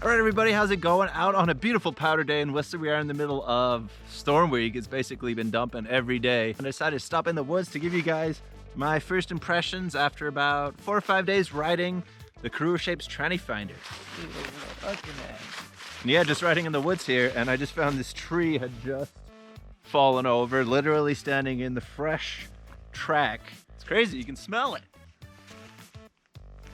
All right, everybody, how's it going? Out on a beautiful powder day in Worcester. We are in the middle of storm week. It's basically been dumping every day. And I decided to stop in the woods to give you guys my first impressions after about 4 or 5 days riding the Korua Shapes Tranny Finder. And yeah, just riding in the woods here, and I just found this tree had just fallen over, literally standing in the fresh track. It's crazy, you can smell it.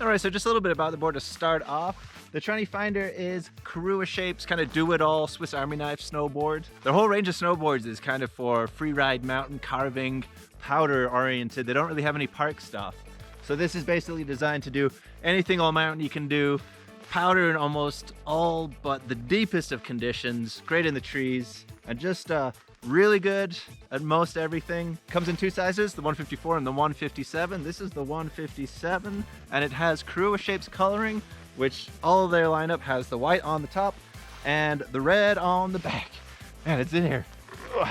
All right, so just a little bit about the board to start off. The Tranny Finder is Korua Shapes, kind of do-it-all Swiss Army knife snowboard. Their whole range of snowboards is kind of for free ride, mountain carving, powder oriented. They don't really have any park stuff. So this is basically designed to do anything all mountain you can do. Powder in almost all but the deepest of conditions, great in the trees, and just really good at most everything. Comes in 2 sizes, the 154 and the 157. This is the 157, and it has Korua Shapes coloring, which all of their lineup has the white on the top and the red on the back. Man, it's in here. Ugh.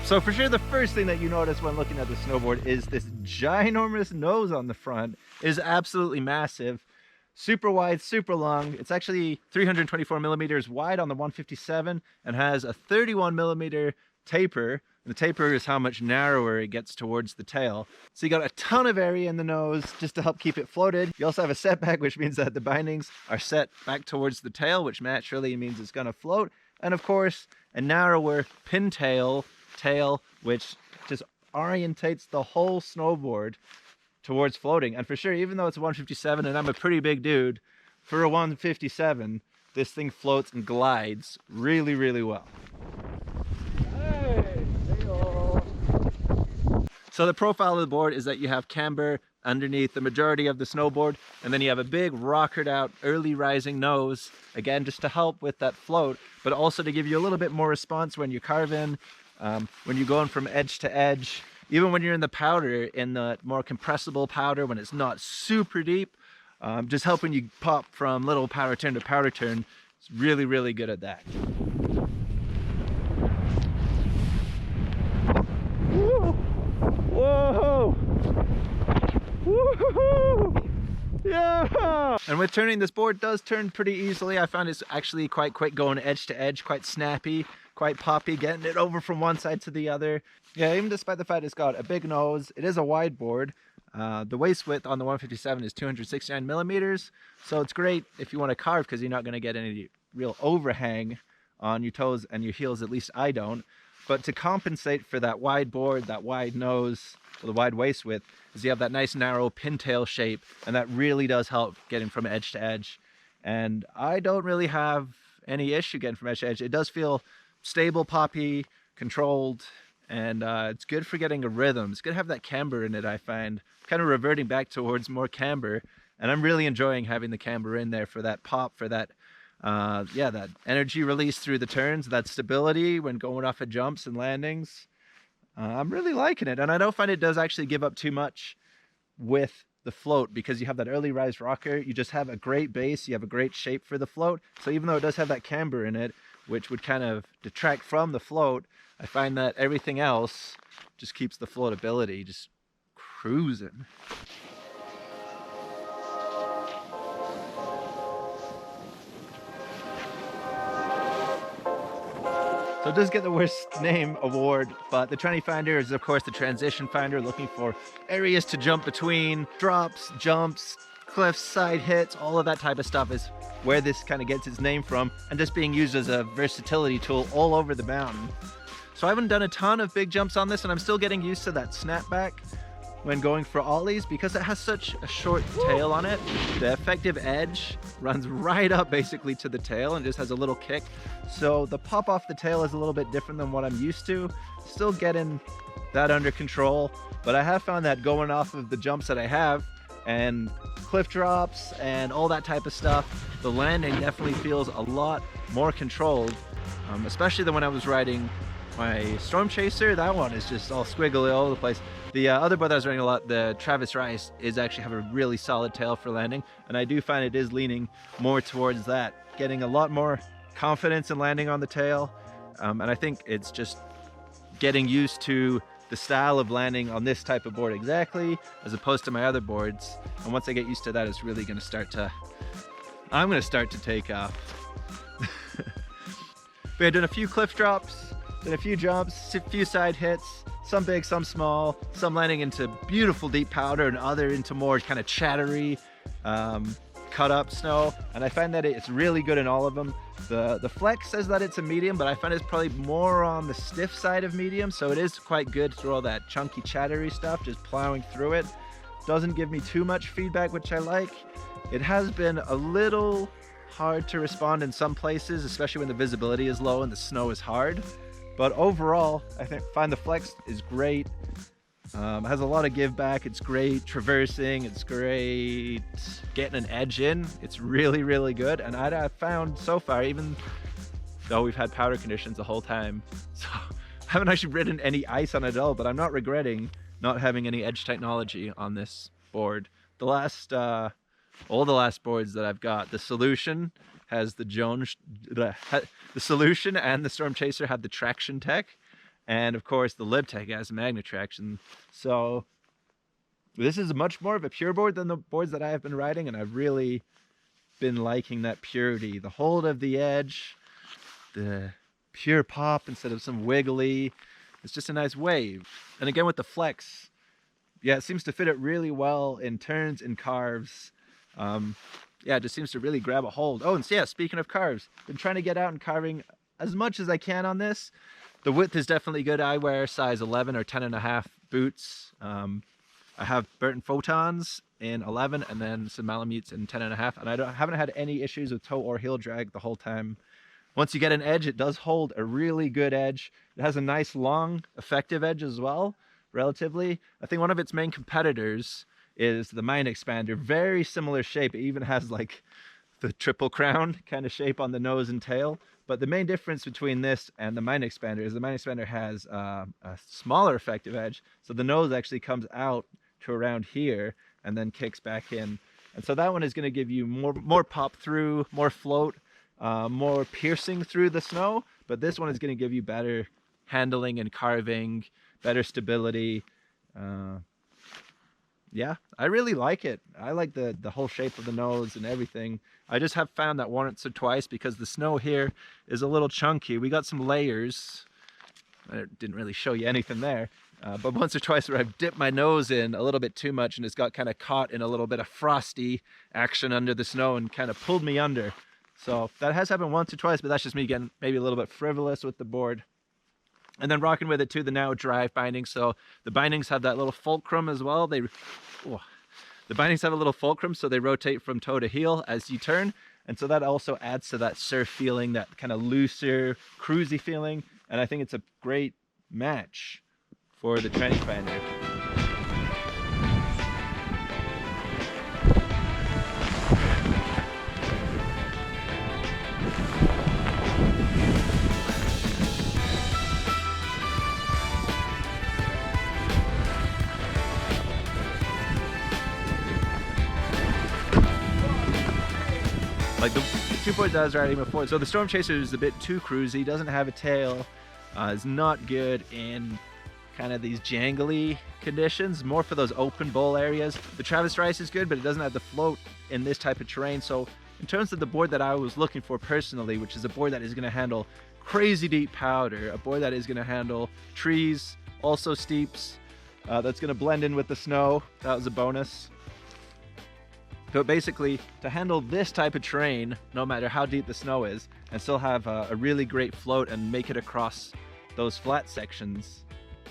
So for sure, the first thing that you notice when looking at the snowboard is this ginormous nose on the front. It is absolutely massive, super wide, super long. It's actually 324 millimeters wide on the 157 and has a 31 millimeter taper. And the taper is how much narrower it gets towards the tail. So you got a ton of area in the nose just to help keep it floated. You also have a setback, which means that the bindings are set back towards the tail, which naturally means it's going to float. And of course, a narrower pintail which just orientates the whole snowboard towards floating. And for sure, even though it's a 157 and I'm a pretty big dude, for a 157 this thing floats and glides really, really well. So the profile of the board is that you have camber underneath the majority of the snowboard, and then you have a big rockered out early rising nose, again just to help with that float, but also to give you a little bit more response when you carve in. When you're going from edge to edge, even when you're in the powder, in the more compressible powder, when it's not super deep, just helping you pop from little powder turn to powder turn. It's really, really good at that. Whoa! Woo-hoo-hoo! Yeah! And with turning, this board does turn pretty easily. I found it's actually quite quick going edge to edge, quite snappy, quite poppy, getting it over from one side to the other. Yeah, even despite the fact it's got a big nose, it is a wide board. The waist width on the 157 is 269 millimeters. So it's great if you want to carve because you're not going to get any real overhang on your toes and your heels, at least I don't. But to compensate for that wide board, that wide nose, or the wide waist width, is you have that nice narrow pintail shape, and that really does help getting from edge to edge. And I don't really have any issue getting from edge to edge. It does feel stable, poppy, controlled, and it's good for getting a rhythm. It's good to have that camber in it, I find. Kind of reverting back towards more camber, and I'm really enjoying having the camber in there for that pop, for that yeah, that energy release through the turns, that stability when going off of jumps and landings. I'm really liking it, and I don't find it does actually give up too much with the float, because you have that early rise rocker. You just have a great base, you have a great shape for the float. So even though it does have that camber in it, which would kind of detract from the float, I find that everything else just keeps the floatability just cruising. So it does get the worst name award, but the Tranny Finder is of course the transition finder, looking for areas to jump between, drops, jumps, cliffs, side hits, all of that type of stuff is where this kind of gets its name from, and just being used as a versatility tool all over the mountain. So I haven't done a ton of big jumps on this, and I'm still getting used to that snapback, when going for ollies, because it has such a short tail on it. The effective edge runs right up basically to the tail and just has a little kick. So the pop off the tail is a little bit different than what I'm used to. Still getting that under control, but I have found that going off of the jumps that I have and cliff drops and all that type of stuff, the landing definitely feels a lot more controlled, especially than when I was riding my Storm Chaser. That one is just all squiggly all over the place. The other board that I was riding a lot, the Travis Rice, is actually have a really solid tail for landing, and I do find it is leaning more towards that, getting a lot more confidence in landing on the tail, and I think it's just getting used to the style of landing on this type of board exactly, as opposed to my other boards. And once I get used to that, it's really going to start to, I'm going to start to take off. We had done a few cliff drops, done a few jumps, a few side hits, some big, some small, some landing into beautiful deep powder and other into more kind of chattery, cut up snow. And I find that it's really good in all of them. The Flex says that it's a medium, but I find it's probably more on the stiff side of medium, so it is quite good through all that chunky chattery stuff, just plowing through it. Doesn't give me too much feedback, which I like. It has been a little hard to respond in some places, especially when the visibility is low and the snow is hard. But overall, I find the Flex is great. Has a lot of give back. It's great traversing. It's great getting an edge in. It's really, really good. And I've found so far, even though we've had powder conditions the whole time, so I haven't actually ridden any ice on it at all, but I'm not regretting not having any edge technology on this board. The last, all the last boards that I've got, the Solution has the Solution and the Storm Chaser have the traction tech. And of course the LibTech has magnet traction. So this is much more of a pure board than the boards that I have been riding, and I've really been liking that purity. The hold of the edge, the pure pop instead of some wiggly. It's just a nice wave. And again with the Flex, yeah, it seems to fit it really well in turns and carves. Yeah, it just seems to really grab a hold. Oh, and so yeah, speaking of carves, been trying to get out and carving as much as I can on this. The width is definitely good. I wear size 11 or 10.5 boots. I have Burton Photons in 11 and then some Malamutes in 10.5, and I haven't had any issues with toe or heel drag the whole time. Once you get an edge, it does hold a really good edge. It has a nice long effective edge as well, relatively. I think one of its main competitors is the Mind Expander. Very similar shape. It even has like the triple crown kind of shape on the nose and tail. But the main difference between this and the Mind Expander is the Mind Expander has a smaller effective edge. So the nose actually comes out to around here and then kicks back in. And so that one is going to give you more pop through, more float, more piercing through the snow. But this one is going to give you better handling and carving, better stability. Yeah, I really like it. I like the whole shape of the nose and everything. I just have found that once or twice, because the snow here is a little chunky. We got some layers. I didn't really show you anything there. But once or twice where I've dipped my nose in a little bit too much and it's got kind of caught in a little bit of frosty action under the snow and kind of pulled me under. So that has happened once or twice, but that's just me getting maybe a little bit frivolous with the board. And then rocking with it too, the now drive bindings. So the bindings have that little fulcrum as well. The bindings have a little fulcrum, so they rotate from toe to heel as you turn. And so that also adds to that surf feeling, that kind of looser, cruisy feeling. And I think it's a great match for the Tranny binder. Like the two boards I was riding before. So the Storm Chaser is a bit too cruisy, doesn't have a tail, is not good in kind of these jangly conditions, more for those open bowl areas. The Travis Rice is good, but it doesn't have the float in this type of terrain. So in terms of the board that I was looking for personally, which is a board that is going to handle crazy deep powder, a board that is going to handle trees, also steeps, that's going to blend in with the snow, that was a bonus. So basically, to handle this type of terrain, no matter how deep the snow is, and still have a really great float and make it across those flat sections.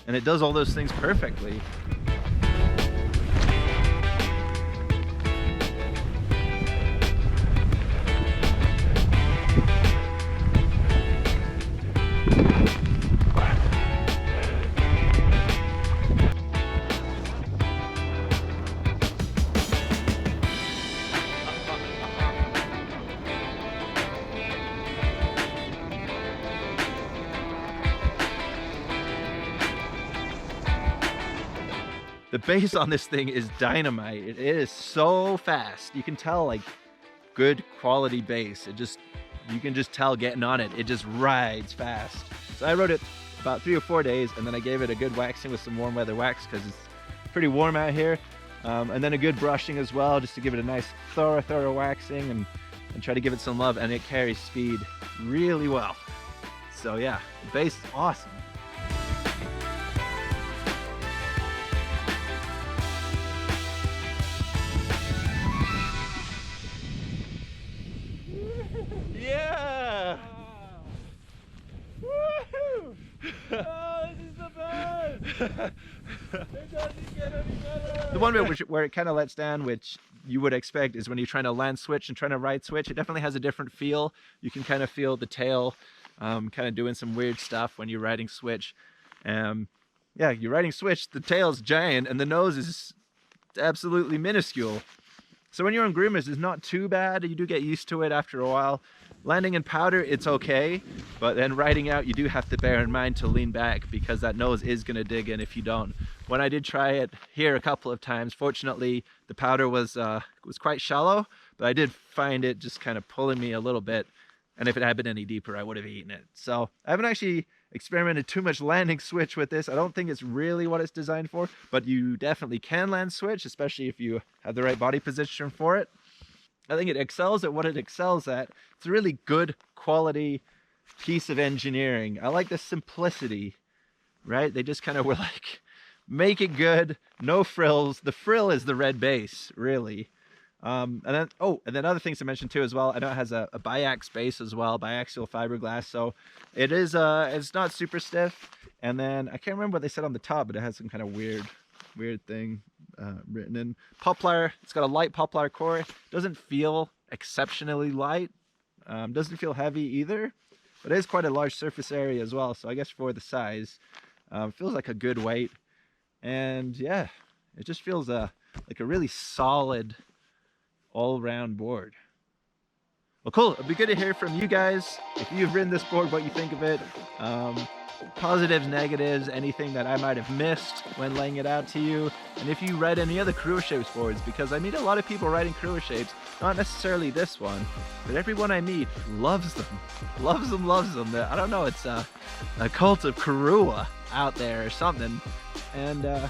And it does all those things perfectly. The base on this thing is dynamite. It is so fast. You can tell, like, good quality base. You can just tell getting on it. It just rides fast. So I rode it about 3 or 4 days, and then I gave it a good waxing with some warm weather wax because it's pretty warm out here. And then a good brushing as well, just to give it a nice thorough waxing and try to give it some love, and it carries speed really well. So yeah, the base is awesome. Yeah! Woohoo! Oh, this is the best! It doesn't get any better! The one bit where it kind of lets down, which you would expect, is when you're trying to land switch and trying to ride switch. It definitely has a different feel. You can kind of feel the tail kind of doing some weird stuff when you're riding switch. Yeah, you're riding switch, the tail's giant and the nose is absolutely minuscule. So when you're on groomers, it's not too bad. You do get used to it after a while. Landing in powder, it's okay, but then riding out, you do have to bear in mind to lean back because that nose is going to dig in if you don't. When I did try it here a couple of times, fortunately, the powder was quite shallow, but I did find it just kind of pulling me a little bit. And if it had been any deeper, I would have eaten it. So I haven't actually experimented too much landing switch with this. I don't think it's really what it's designed for, but you definitely can land switch, especially if you have the right body position for it. I think it excels at what it excels at. It's a really good quality piece of engineering. I like the simplicity, right? They just kind of were like, make it good, no frills. The frill is the red base, really. And then other things to mention too as well. I know it has a biax base as well, biaxial fiberglass. So it is, it's not super stiff. And then I can't remember what they said on the top, but it has some kind of weird thing written in. Poplar, it's got a light poplar core. Doesn't feel exceptionally light. Doesn't feel heavy either, but it is quite a large surface area as well. So I guess for the size, feels like a good weight. And yeah, it just feels like a really solid all-round board. Well, cool. It'd be good to hear from you guys. If you've ridden this board, what you think of it. Positives, negatives, anything that I might have missed when laying it out to you. And if you ride any other Korua Shapes boards, because I meet a lot of people riding Korua Shapes, not necessarily this one, but everyone I meet loves them. Loves them. I don't know, it's a cult of Korua out there or something. And I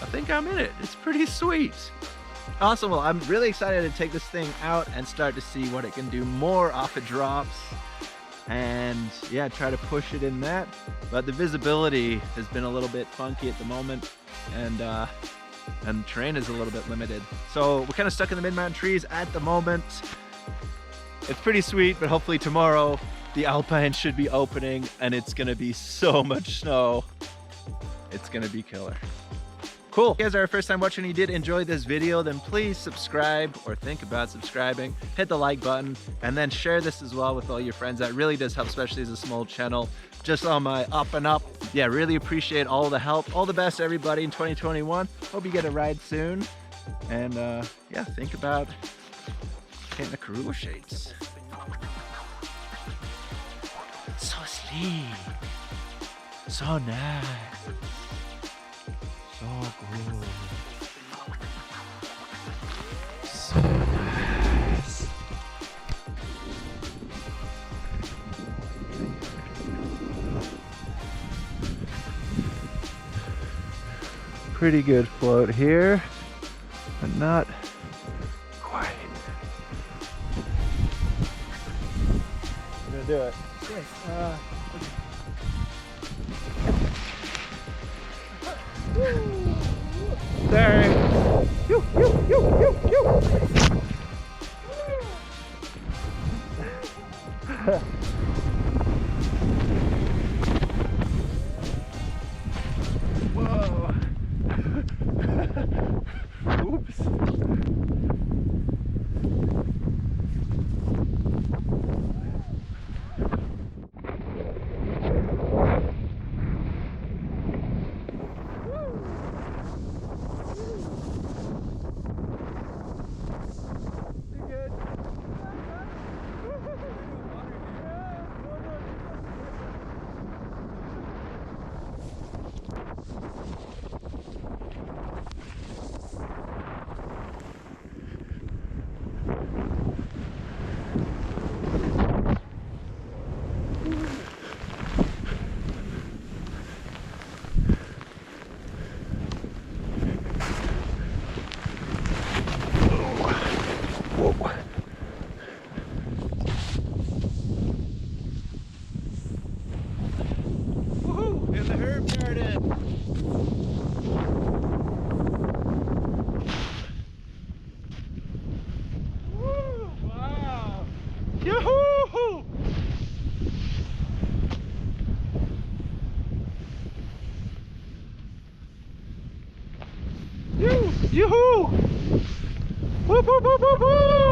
think I'm in it. It's pretty sweet. Awesome. Well, I'm really excited to take this thing out and start to see what it can do more off it drops. And yeah, try to push it in that. But the visibility has been a little bit funky at the moment, and terrain is a little bit limited. So we're kind of stuck in the mid-mountain trees at the moment. It's pretty sweet, but hopefully tomorrow the alpine should be opening and it's gonna be so much snow. It's gonna be killer. Cool. If you guys are our first time watching and you did enjoy this video, then please subscribe or think about subscribing. Hit the like button and then share this as well with all your friends. That really does help, especially as a small channel. Just on my up and up. Yeah, really appreciate all the help. All the best, everybody, in 2021. Hope you get a ride soon. And yeah, think about getting the Korua Shapes. So sleek. So nice. So good. So nice. Pretty good float here, but not quite. I'm gonna do it. Sorry. Whoa. Oops. Yoo-hoo! Whoop, whoop, whoop, whoop, whoop!